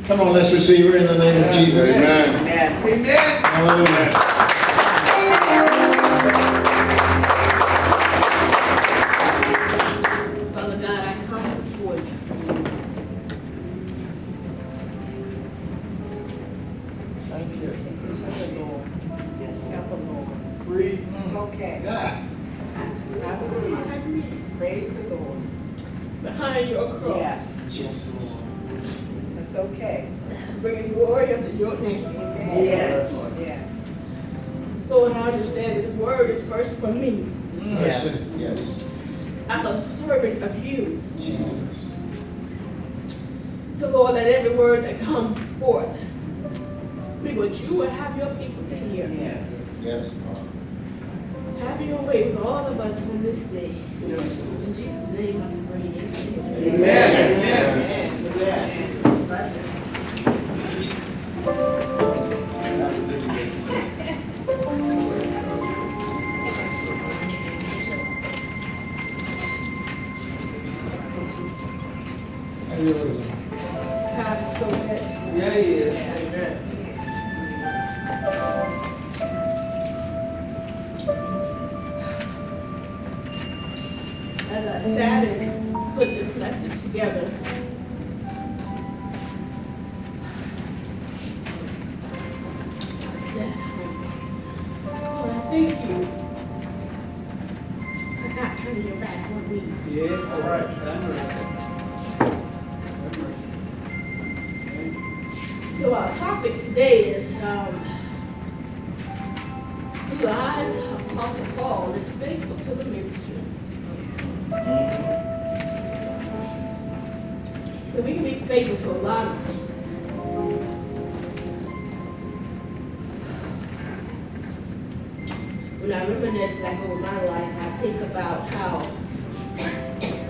Come on, let's receive her in the name of Jesus. Amen. Amen. Hallelujah. Father God, I come before you. Thank you. Yes, help the Lord. Breathe. It's okay. God. Hallelujah. Praise the Lord. Behind your cross, Yes. It's okay. bringing glory unto your name. Amen. Yes. Lord, yes. Lord, I understand that this word is first for me, Yes. Yes. as a servant of you. Jesus. So, Lord, let every word that comes forth be what you would have your people to hear. Yes. Yes. Have your way with all of us on this day. In Jesus' name, I pray. Amen. Amen. Amen. Bless you. Hallelujah. God is so good. Yeah, he is. Amen. As I sat and put this message together, I said, Lord, I thank you for not turning your back on me. Yeah, all right. Have mercy. So our topic today is, through the eyes of Apostle Paul is faithful to the ministry. So we can be faithful to a lot of things. When I reminisce back over my life, I think about how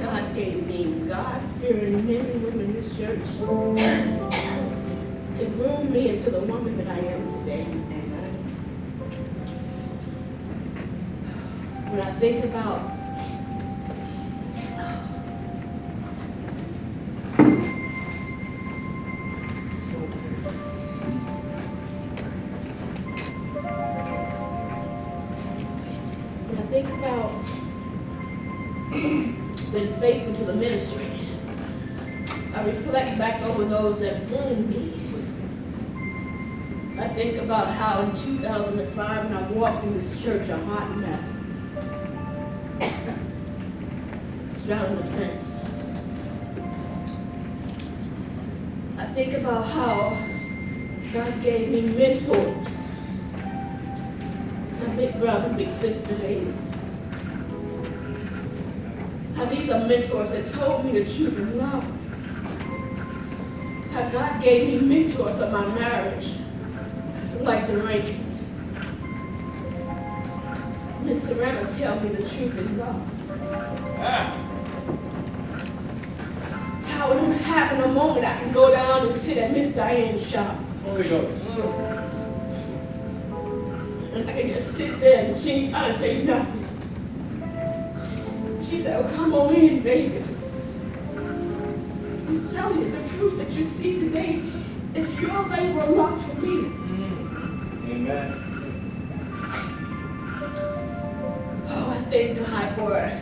God gave me God-fearing men and women in this church to groom me into the woman that I am today. When I think about being faithful to the ministry, I reflect back over those that groomed me. I think about how in 2005 when I walked in this church a hot mess, straddling the fence. I think about how God gave me mentors, my big brother, big sister ladies. How these are mentors that told me the truth in love. How God gave me mentors for my marriage, like the Rankins. Miss Serena tell me the truth in love. How when I'm having a moment, I can go down and sit at Miss Diane's shop. Holy Ghost. And I can just sit there and she ain't gotta say nothing. She said, oh, come on in, baby. I'm telling you, the fruits that you see today is your labor of love for me. Amen. Oh, I thank God for it.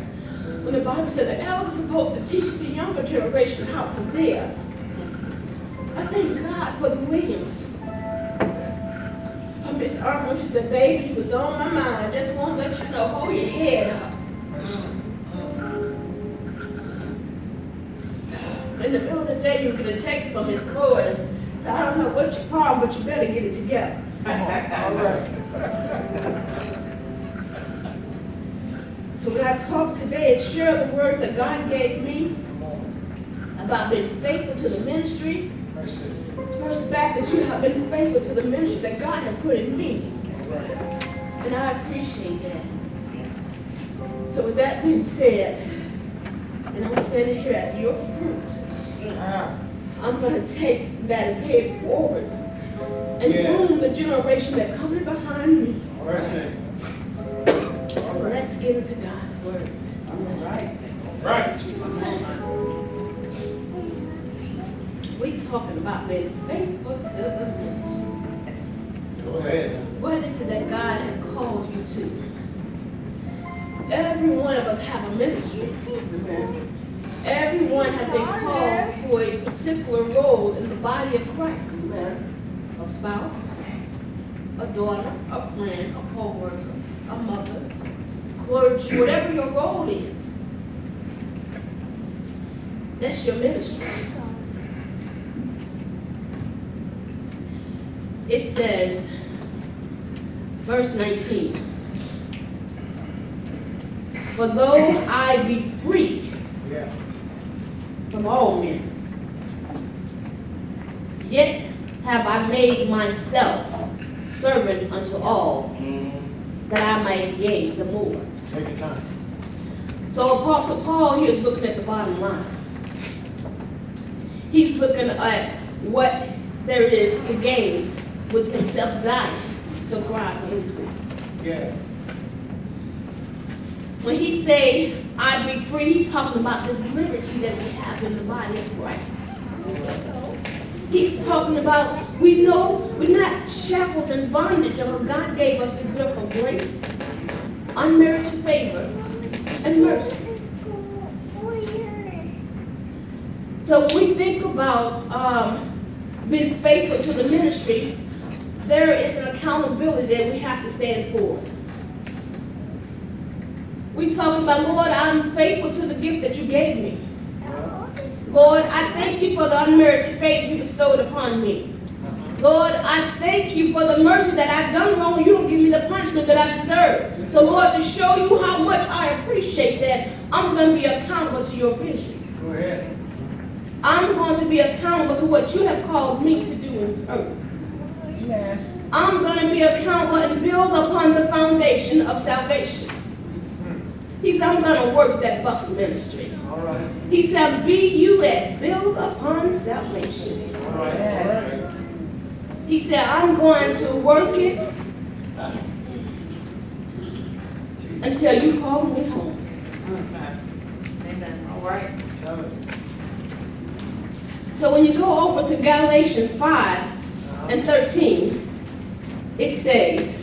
When the Bible said the elder is supposed to teach the younger generation how to live, I thank God for the Williams. Miss Arnold, she said, baby, you was on my mind. I just want to let you know, hold your head up. In the middle of the day, you get a text from Miss Lois. So I don't know what your problem, but you better get it together. All right. So when I talk today and share the words that God gave me about being faithful to the ministry, First Baptist, you have been faithful to the ministry that God has put in me. And I appreciate that. So with that being said, and I'm standing here as your fruit, I'm going to take that and pay it forward and groom the generation that coming behind me. So let's get into God's word. All right. Right. talking about being faithful to the ministry. Go ahead. What is it that God has called you to? Every one of us have a ministry. Everyone has been called for a particular role in the body of Christ. A spouse, a daughter, a friend, a co-worker, a mother, clergy, whatever your role is. That's your ministry. It says, verse 19, for though I be free Yeah. from all men, yet have I made myself servant unto all, that I might gain the more. Take your time. So Apostle Paul here is looking at the bottom line. He's looking at what there is to gain with himself Zion, so God will increase. Yeah. When he say, I be free, he's talking about this liberty that we have in the body of Christ. He's talking about, we know we're not shackles and bondage, but God gave us the gift of grace, unmerited favor, and mercy. So when we think about being faithful to the ministry, there is an accountability that we have to stand for. We talking about, Lord, I'm faithful to the gift that you gave me. Lord, I thank you for the unmerited favor you bestowed upon me. Lord, I thank you for the mercy that I've done wrong. You don't give me the punishment that I deserve. So, Lord, to show you how much I appreciate that, I'm going to be accountable to your vision. Go ahead. I'm going to be accountable to what you have called me to do in service. I'm going to be accountable and build upon the foundation of salvation. He said, I'm going to work that bus ministry. All right. He said, BUS, build upon salvation. All right. All right. He said, I'm going to work it until you call me home. Amen. All right. Tell it. So when you go over to Galatians 5 and 13, it says,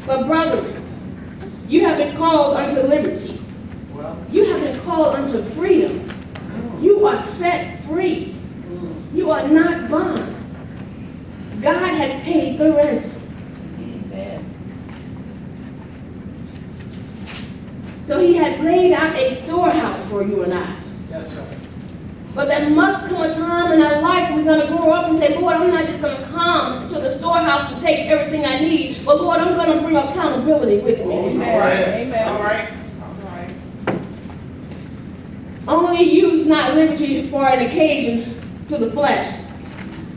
but brethren, you have been called unto liberty. Well. You have been called unto freedom. You are set free. You are not bound. God has paid the ransom. Amen. So he has laid out a storehouse for you and I. Yes, sir. But there must come a time in our life we're going to grow up and say, Lord, I'm not just going to come to the storehouse and take everything I need, but Lord, I'm going to bring accountability with me. Amen. All right. Amen. All right. All right. Only use not liberty for an occasion to the flesh,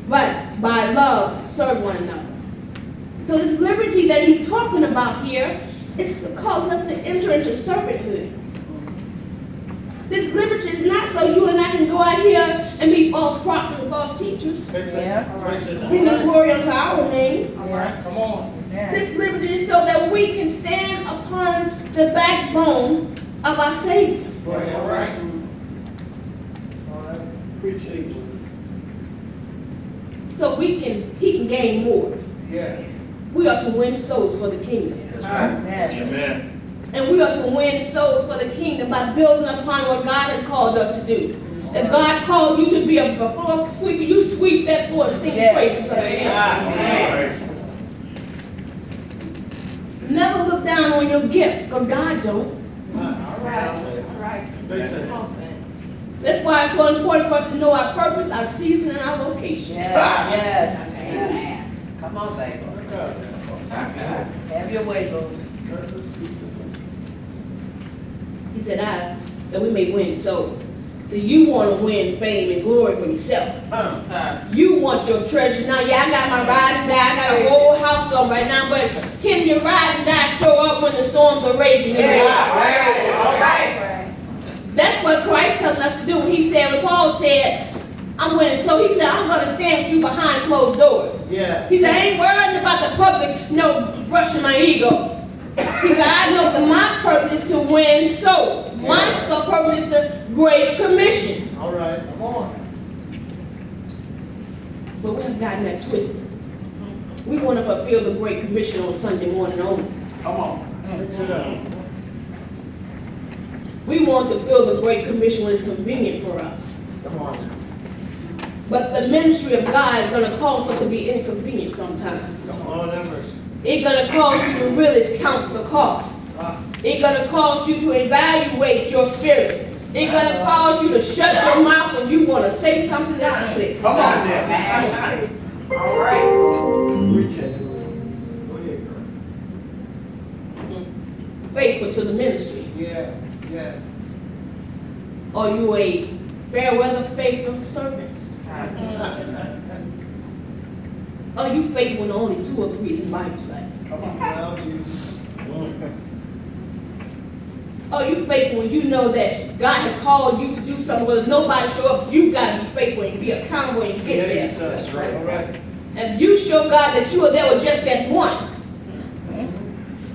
but by love serve one another. So this liberty that he's talking about here is to cause us to enter into servanthood. This liberty is not so you and I can go out here and be false prophets and false teachers. Fix it. Yeah. Fix it now. Bring the glory unto our name. All right. Come on. Amen. This liberty is so that we can stand upon the backbone of our Savior. Go ahead. All right. All right. Appreciate you. So he can gain more. Yeah. We are to win souls for the kingdom. Amen. And we are to win souls for the kingdom by building upon what God has called us to do. If God called you to be a floor sweeper, you sweep that floor and sing praises unto Him. Never look down on your gift, because God don't. All right. Fix it. That's why it's so important for us to know our purpose, our season, and our location. Yes. Amen. Come on, baby. God. Have your way, Lord. He said, that we may win souls. So you want to win fame and glory for yourself. You want your treasure. Now, yeah, I got my ride and die. I got a whole house on right now, but can your ride and die show up when the storms are raging in your life? All right. That's what Christ telling us to do. When he said, when Paul said, I'm winning. So he said, I'm going to stand with you behind closed doors. Yeah. He said, I ain't worrying about the public, brushing my ego. He said, I know that my purpose is to win souls. My sole purpose is the Great Commission. All right. Come on. But we have gotten that twisted. We want to fulfill the Great Commission on Sunday morning only. Come on. Sit down. We want to fulfill the Great Commission when it's convenient for us. Come on now. But the ministry of God is going to cause us to be inconvenient sometimes. Come on, Empress. It's going to cause you to really count the cost. It's going to cause you to evaluate your spirit. It's going to cause you to shut your mouth when you want to say something that's slick. Come on now. All right. Preach it. Go ahead, girl. Faithful to the ministry. Yeah, yeah. Are you a fair weather faithful servant? Are you faithful when only 2 or 3 is in Bible study? Come on. Well, Jesus. Are you faithful when you know that God has called you to do something, whether nobody show up, you got to be faithful and be accountable and get there. That's right. All right. If you show God that you are there with just that one,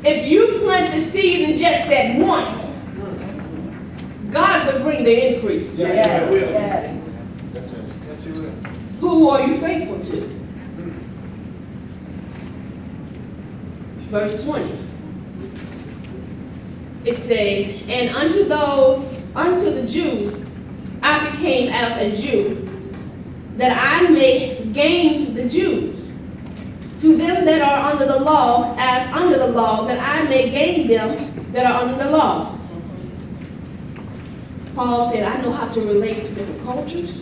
if you plant the seed in just that one, God will bring the increase. Yes, Yes, I will. yes. That's it. Yes, He will. Who are you faithful to? Verse 20. It says, and unto the Jews I became as a Jew, that I may gain the Jews. To them that are under the law, as under the law, that I may gain them that are under the law. Paul said, I know how to relate to different cultures.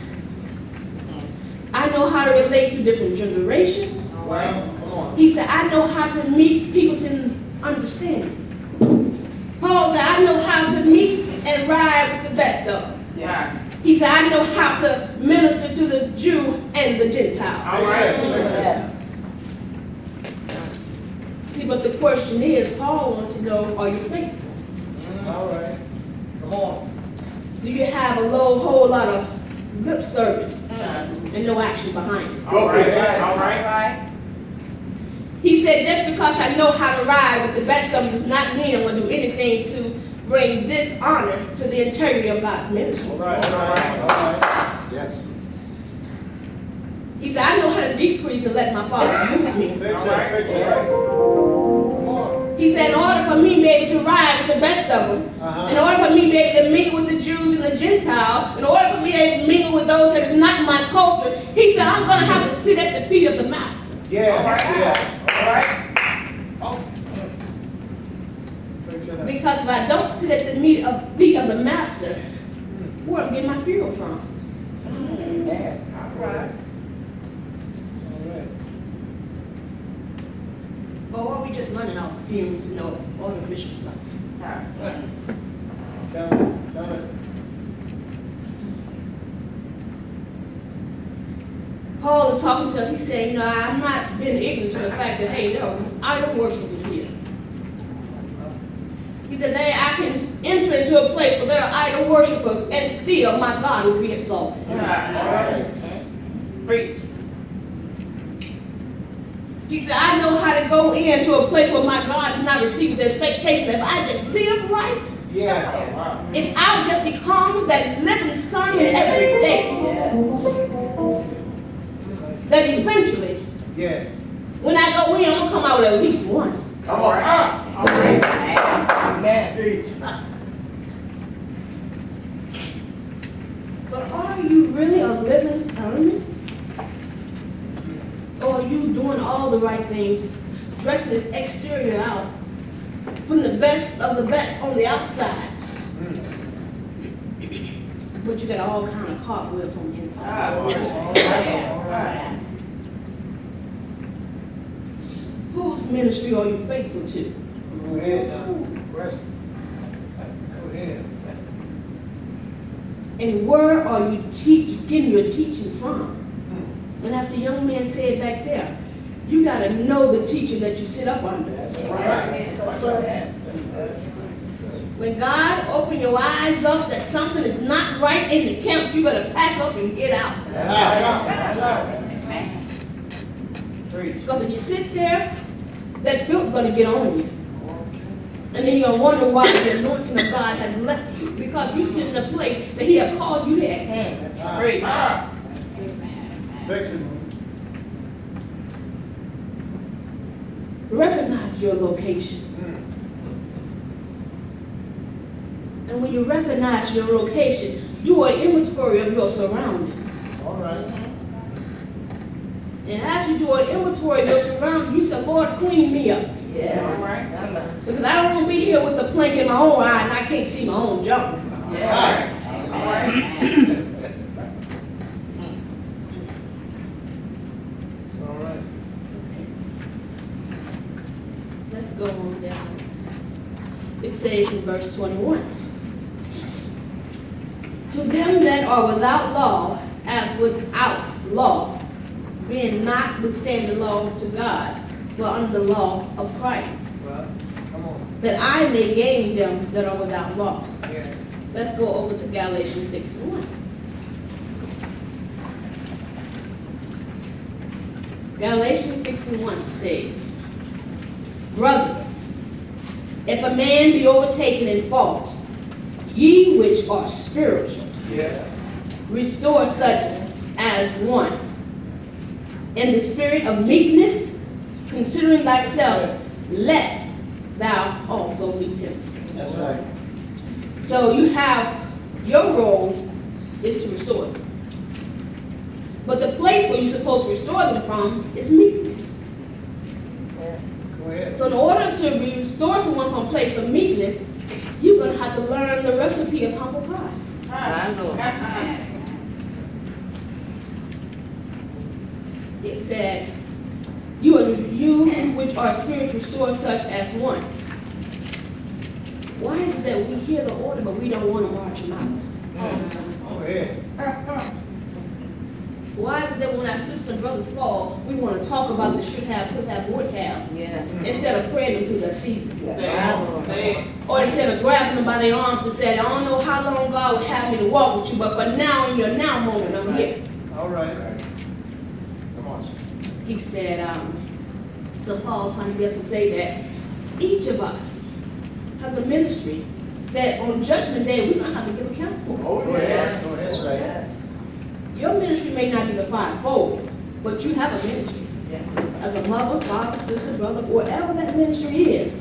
I know how to relate to different generations. Well, come on. He said, I know how to meet people's understanding. Paul said, I know how to meet and ride with the best of them. Yes. He said, I know how to minister to the Jew and the Gentile. All right. Yes. See, but the question is, Paul wants to know, are you faithful? All right. Come on. Do you have a whole lot of lip service and no action behind it? All right. All All right. right. He said, just because I know how to ride with the best of them does not mean I'm going to do anything to bring dishonor to the integrity of God's ministry. All right. All right. All right. Yes. He said, I know how to decrease and let my Father use me. Fix All right. it. Fix it. Come on. He said, in order for me to be able to ride with the best of them, in order for me to be able to mingle with the Jews and the Gentiles, in order for me to mingle with those that is not my culture, he said, I'm going to have to sit at the feet of the Master. Yeah. All right. Yeah. All right. Fix it up. Because if I don't sit at the feet of the Master, where am I getting my fuel from? Amen. All right. All right. Or are we just running off fumes and artificial stuff? Tell it. Tell it. Paul is talking to him, he's saying, I'm not being ignorant to the fact that, hey, idol worship is here. He said, I can enter into a place where there are idol worshipers and still my God will be exalted. All right. Preach. He said, I know how to go into a place where my God is not receiving the expectation that if I just live right, Yeah. Wow. if I'll just become that living sermon every day, that eventually, Yeah. when I go in, I'm going to come out with at least one. Come on. All right. Amen. Teach. But are you really a living sermon? Or are you doing all the right things, dressing this exterior out, putting the best of the best on the outside, but you got all kind of cartwheels on the inside? All right. All right. Whose ministry are you faithful to? Go ahead now. Rest. Go ahead. And where are you getting your teaching from? And as the young man said back there, you got to know the teaching that you sit up under. When God open your eyes up that something is not right in the camp, you better pack up and get out. Preach. Because if you sit there, that filth's going to get on you. And then you're going to wonder why the anointing of God has left you. Because you sit in a place that he has called you to exit. Preach. Fix it. recognize your location. And when you recognize your location, do an inventory of your surroundings. All right. And as you do an inventory of your surroundings, you say, Lord, clean me up. Yes. All right. Amen. Because I don't want to be here with the plank in my own eye and I can't see my own junk. Yes. All right. It's all right. Let's go on down. It says in verse 21. To them that are without law, as without law, being notwithstanding the law to God, but under the law of Christ, Well, come on. that I may gain them that are without law. Yeah. Let's go over to Galatians 6:1. Galatians 6:1 says, Brother, if a man be overtaken in fault, ye which are spiritual, Yes. restore such as one, in the spirit of meekness, considering thyself, lest thou also be tempted. That's right. So you have, your role is to restore them. But the place where you're supposed to restore them from is meekness. Go ahead. So in order to restore someone from a place of meekness, you're going to have to learn the recipe of humble pie. My Lord. It said, you which are spiritual, restore such as one. Why is it that we hear the order, but we don't want to march them out? Go ahead. Why is it that when our sisters and brothers fall, we want to talk about the should have, could have, would have, Yes. instead of praying them through that season? My Lord. Or instead of grabbing them by their arms and saying, I don't know how long God would have me to walk with you, but for now, in your now moment, I'm here. All right. Come on. He said, so Paul's trying to get us to say that each of us has a ministry that on Judgment Day, we're going to have to give account for. Oh, Go yeah. ahead. Go ahead. That's right. Yes. Your ministry may not be the fivefold, but you have a ministry. Yes. As a mother, father, sister, brother, whatever that ministry is,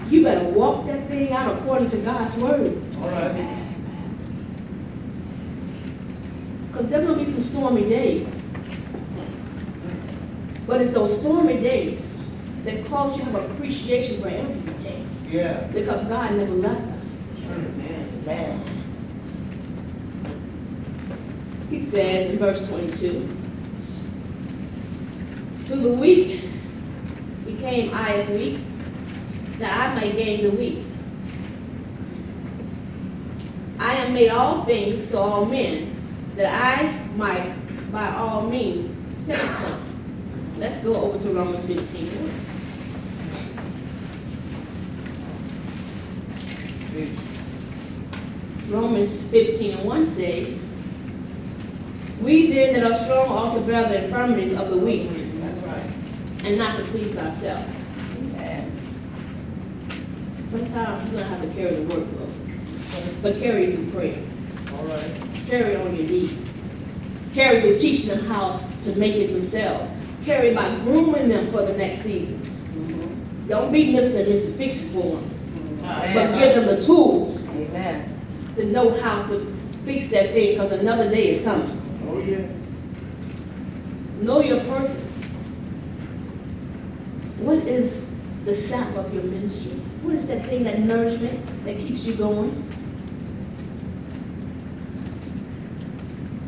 you better walk that thing out according to God's word. All right. Because there's going to be some stormy days. But it's those stormy days that cause you to have appreciation for every day. Yeah. Because God never left us. Amen. He said in verse 22, to the weak became I as weak, that I may gain the weak. I am made all things to all men, that I might by all means save some. Let's go over to Romans 15. Romans 15:1 says, we then that are strong ought to bear the infirmities of the weak, That's right. and not to please ourselves. Amen. Sometimes you're going to have to carry the workload, but carry it through prayer. All right. Carry it on your knees. Carry it with teaching them how to make it themselves. Carry it by grooming them for the next season. Don't be Mr. and Mrs. Fix It for them, but give them the tools Amen. to know how to fix that thing, because another day is coming. Oh, yes. Know your purpose. What is the sap of your ministry? What is that thing, that nourishment that keeps you going?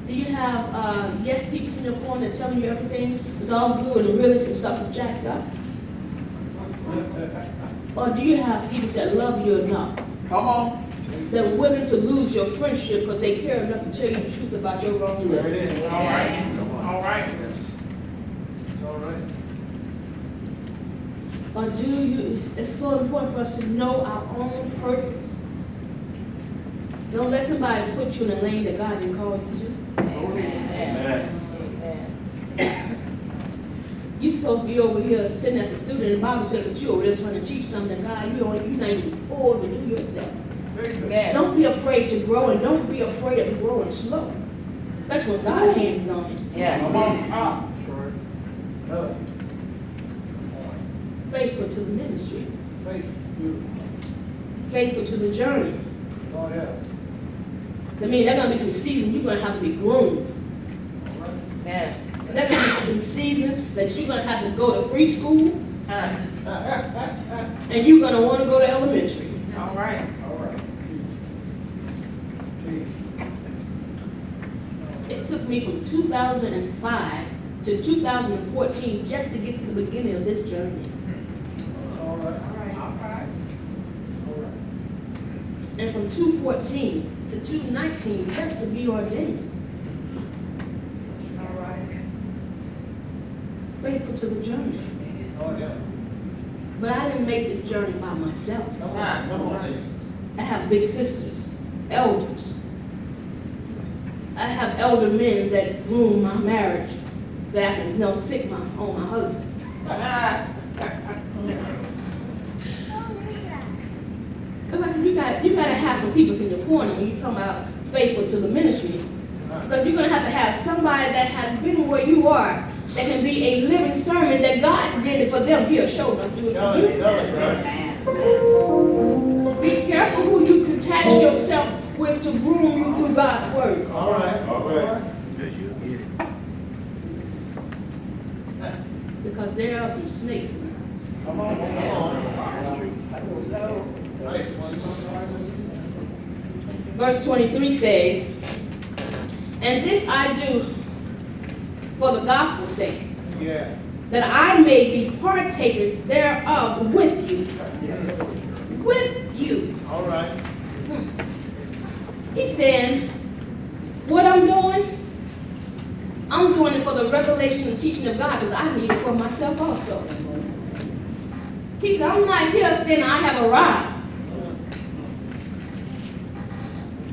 Do you have yes people in your corner telling you everything is all good and really some stuff is jacked up? Or do you have people that love you enough, Come on. that are willing to lose your friendship because they care enough to tell you the truth about your wrong There living? it is. All right. All right. Yes. It's all right. Or do you, it's so important for us to know our own purpose. Don't let somebody put you in a lane that God didn't call you to. Amen. Amen. You're supposed to be over here sitting as a student in the Bible study, but you're over there trying to teach something God you're not even forward to do yourself. Amen. Don't be afraid to grow, and don't be afraid of growing slow. Especially when God hands on it. Come Yes. on. Ah. Sure. Faithful to the ministry. Faith. Beautiful. Faithful to the journey. Lord help. I mean, there's going to be some seasons you're going to have to be groomed. All right. Amen. There's going to be some seasons that you're going to have to go to preschool, and you're going to want to go to elementary. All right. All right. Teach. It took me from 2005 to 2014 just to get to the beginning of this journey. It's all right. All right. All right. It's all right. And from 2014 to 2019 just to be ordained. All right. Faithful to the journey. Lord help. But I didn't make this journey by myself. Come on. Come on, Jesus. I have big sisters, elders. I have elder men that groom my marriage, that I can, sit on my husband. But I said, you gotta have some people in your corner when you're talking about faithful to the ministry. Because you're gonna have somebody that has been where you are, that can be a living sermon that God did it for them. He'll show them do it Tell for it. you. Tell it. Tell it. Be careful who you attach yourself with to groom you through God's word. All right. All right. Because there are some snakes in Come on. Come on. Right. Verse 23 says, and this I do for the gospel's sake, Yeah. that I may be partakers thereof with you. Yes. With you. All right. He's saying, what I'm doing it for the revelation and teaching of God, because I need it for myself also. He said, I'm not here saying I have arrived.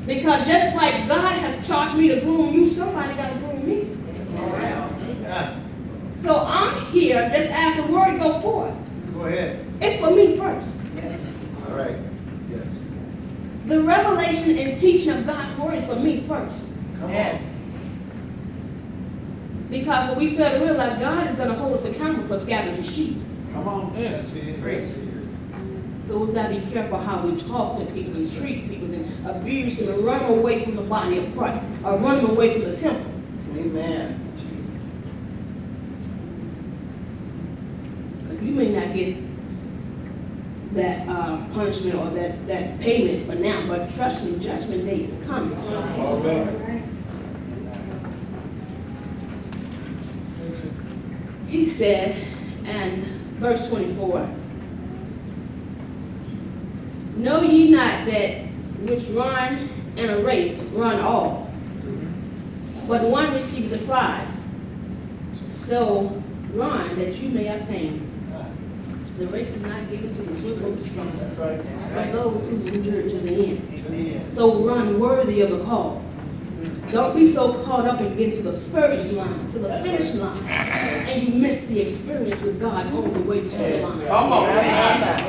Because just like God has charged me to groom you, somebody got to groom me. All right. Yeah. So I'm here just as the word go forth. Go ahead. It's for me first. All right. Yes. The revelation and teaching of God's word is for me first. Come Yeah. on. Because what we fail to realize, God is going to hold us accountable for scavenging sheep. Come on. Yes, it is. Yes, it is. So we've got to be careful how we talk to people and treat people and abuse them and run away from the body of Christ or run them away from the temple. Amen. You may not get that punishment or that payment for now, but trust me, judgment day is coming. Amen. He said, and verse 24, know ye not that which run in a race run all, but one receives the prize. So run that you may obtain. The race is not given to the swift or the strong, but those who endure to the end. So run worthy of the call. Don't be so caught up and get to the first line, to the finish line, and you miss the experience with God on the way to the line. Come on. That's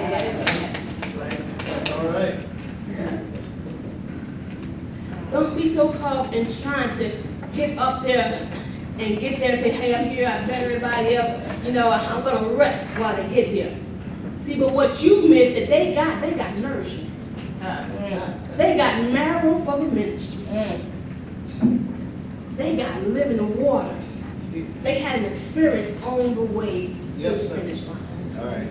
all right. Don't be so caught up in trying to get up there and get there and say, hey, I'm here, I'm better than everybody else. I'm going to rest while they get here. See, but what you missed that they got nourishment. They got marrow for the ministry. They got living water. They had an experience on the way to Yes, the sir. finish line. All right.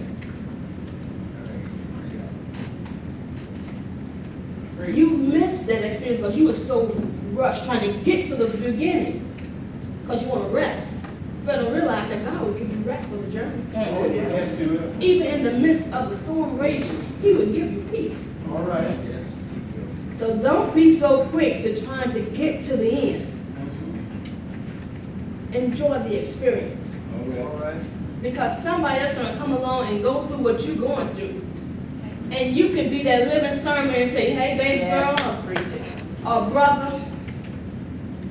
You missed that experience because you were so rushed trying to get to the beginning because you want to rest. But don't realize that God will give you rest for the journey. Oh, yes, He will. Even in the midst of the storm raging, He will give you peace. All right. Yes. So don't be so quick to trying to get to the end. Enjoy the experience. All right. Because somebody else going to come along and go through what you're going through. And you can be that living sermon and say, hey, baby girl, or brother,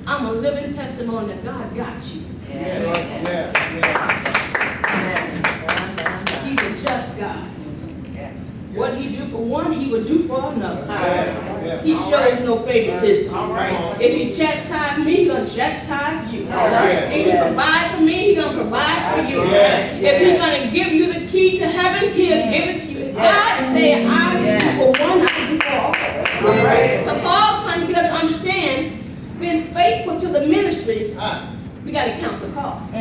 I'm a living testimony that God got you. Yeah. He's a just God. What He do for one, He will do for another. Yes. He shows no favoritism. All right. If He chastises me, He's going to chastise you. All right. If He provide for me, He's going to provide for you. Yes. If he's gonna give you the key to heaven, he'll give it to you. God said, I do for one, I do for all. All right. So Paul trying to get us to understand, being faithful to the ministry, we gotta count the cost.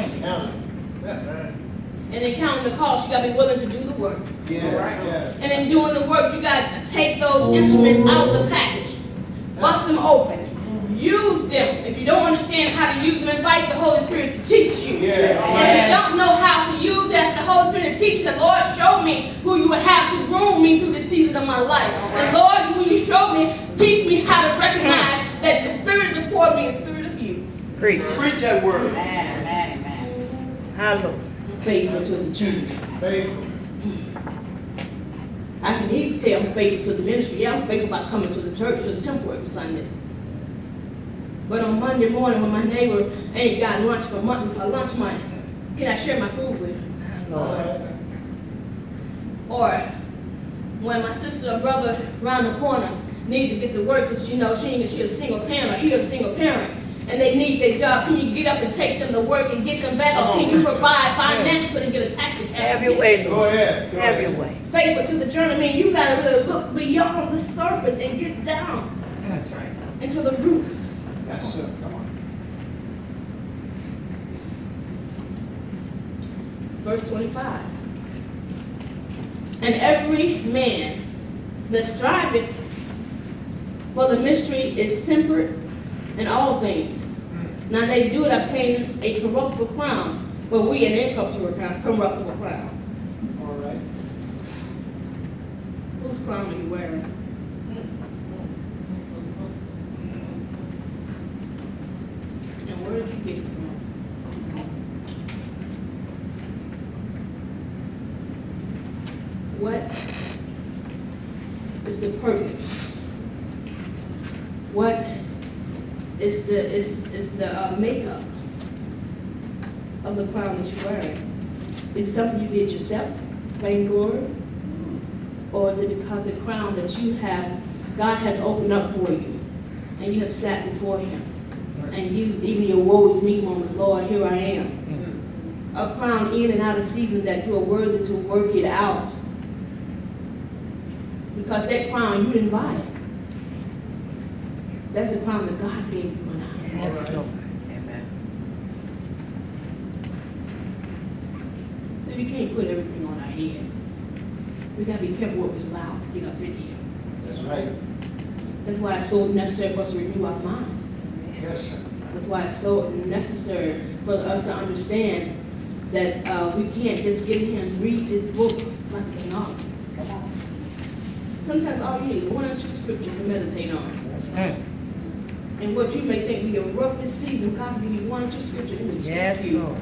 And in counting the cost, you gotta be willing to do the work. And in doing the work, you gotta take those instruments out of the package, bust them open, use them. If you don't understand how to use them, invite the Holy Spirit to teach you. And if you don't know how to use that, the Holy Spirit to teach you, the Lord showed me who you would have to groom me through the season of my life. The Lord, who you showed me, teach me how to recognize that the Spirit before me is the Spirit of you. Preach. Preach that word. Hallelujah. Faithful to the church. Faithful. I can easily tell I'm faithful to the ministry. Yeah, I'm faithful about coming to the church, to the temple every Sunday. But on Monday morning, when my neighbor ain't got lunch for lunch money, can I share my food with her? Lord. Or when my sister or brother around the corner need to get to work because, she's a single parent, or you're a single parent, and they need their job, can you get up and take them to work and get them back? Or can you provide finances so they get a taxi cab? Have your way, Go Lord. ahead. Have your way. Faithful to the journey means you got to really look beyond the surface and get down That's right. into the roots. Yes, sir. Come on. Verse 25. And every man that striveth for the mystery is temperate in all things. Now they do it obtaining a corruptible crown, but we an incorruptible crown. All right. Whose crown are you wearing? And where did you get it from? What is the purpose? What is the makeup of the crown that you're wearing? Is it something you did yourself, vainglory? Or is it because the crown that you have, God has opened up for you, and you have sat before Him, and you, even your woe is me moment, Lord, here I am. A crown in and out of season that you are worthy to work it out. Because that crown, you didn't buy it. That's a crown that God gave you when I. Yes, Lord. Amen. So we can't put everything on our head. We gotta be careful what we allow to get up in here. That's right. That's why it's so necessary for us to renew our mind. Yes, sir. That's why it's so necessary for us to understand that we can't just get in here and read this book like it's a novel. Come on. Sometimes all you need is one or two scriptures to meditate on. And what you may think be the roughest season, God will give you one or two scriptures in the Yes, Lord.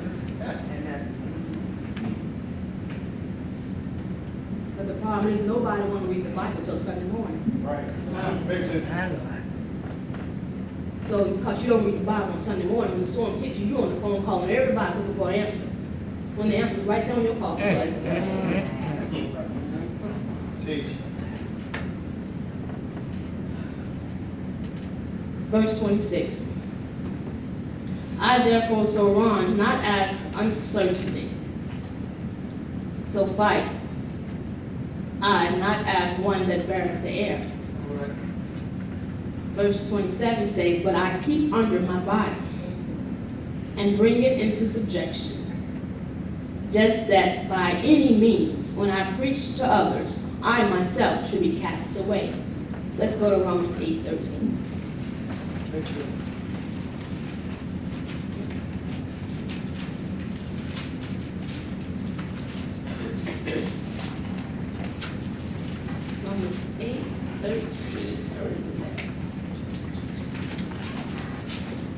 But the problem is nobody want to read the Bible till Sunday morning. Right. Fix it. Hallelujah. So because you don't read the Bible on Sunday morning, when the storms hit you, you're on the phone calling everybody looking for an answer. When the answer's right there on your call, it's like, Teach. Verse 26. I therefore so run, not as uncertainty. So fight I, not as one that beareth the air. All right. Verse 27 says, but I keep under my body and bring it into subjection, just that by any means, when I preach to others, I myself should be cast away. Let's go to Romans 8:13. Thank you. Romans 8:13. Where is it at?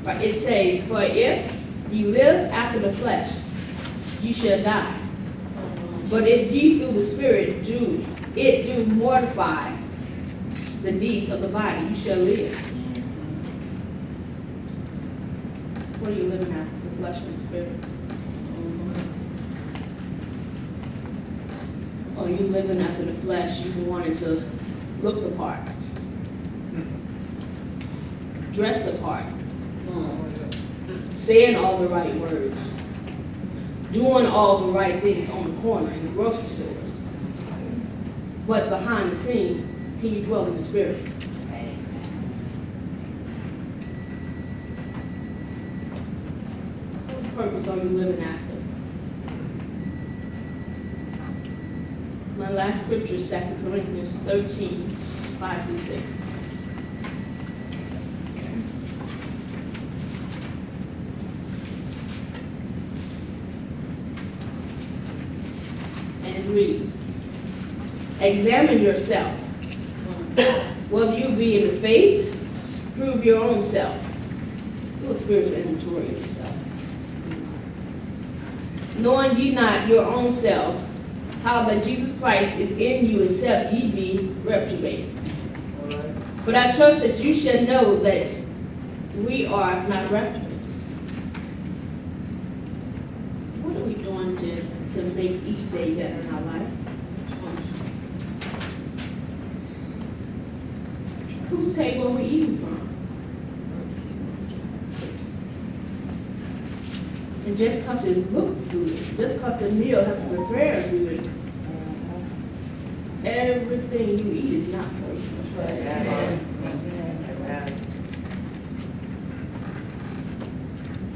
But it says, for if ye live after the flesh, ye shall die. But if ye through the Spirit do mortify the deeds of the body, you shall live. What are you living after, the flesh or the Spirit? Or you living after the flesh, you wanting to look the part, dress the part, saying all the right words, doing all the right things on the corner in the grocery stores. But behind the scene, can you dwell in the spirit? Whose purpose are you living after? My last scripture is 2 Corinthians 13, 5 through 6. And it reads, examine yourself, whether you be in the faith, prove your own self. Do a spiritual inventory of yourself. Knowing ye not your own selves, how that Jesus Christ is in you, except ye be reprobate. All right. But I trust that you shall know that we are not reprobates. What are we doing to make each day better in our life? Whose table are we eating from? And just because it looks good, just because the meal has been prepared good, everything you eat is not for you.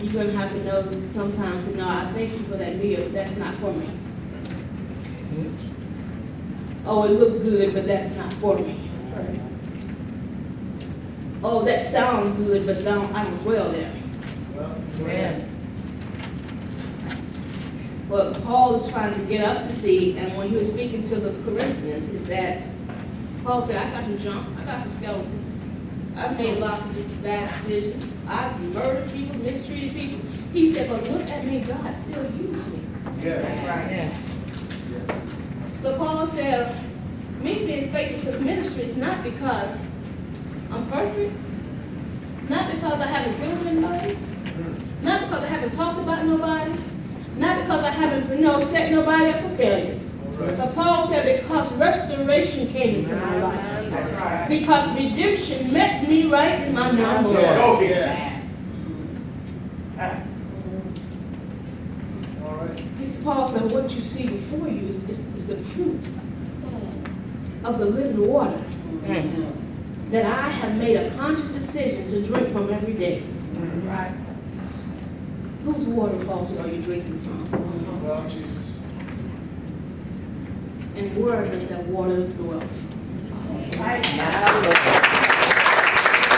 You're going to have to know that sometimes, I thank you for that meal, that's not for me. Oh, it looked good, but that's not for me. Oh, that sounds good, but I don't dwell there. Amen. What Paul is trying to get us to see, and when he was speaking to the Corinthians, is that Paul said, I got some junk, I got some skeletons. I've made lots of just bad decisions. I've murdered people, mistreated people. He said, but look at me, God still used me. Yeah. Right. Yes. So Paul said, me being faithful to the ministry is not because I'm perfect, not because I haven't killed anybody, not because I haven't talked about nobody, not because I haven't, set nobody up for failure. Right. But Paul said, because restoration came into my life. That's right. Because redemption met me right in my mouth. Yeah. Yeah. All right. Paul said, what you see before you is the fruit of the living water that I have made a conscious decision to drink from every day. Right. Whose water faucet are you drinking from? Well, Jesus. And where does that water dwell? Right now, Lord.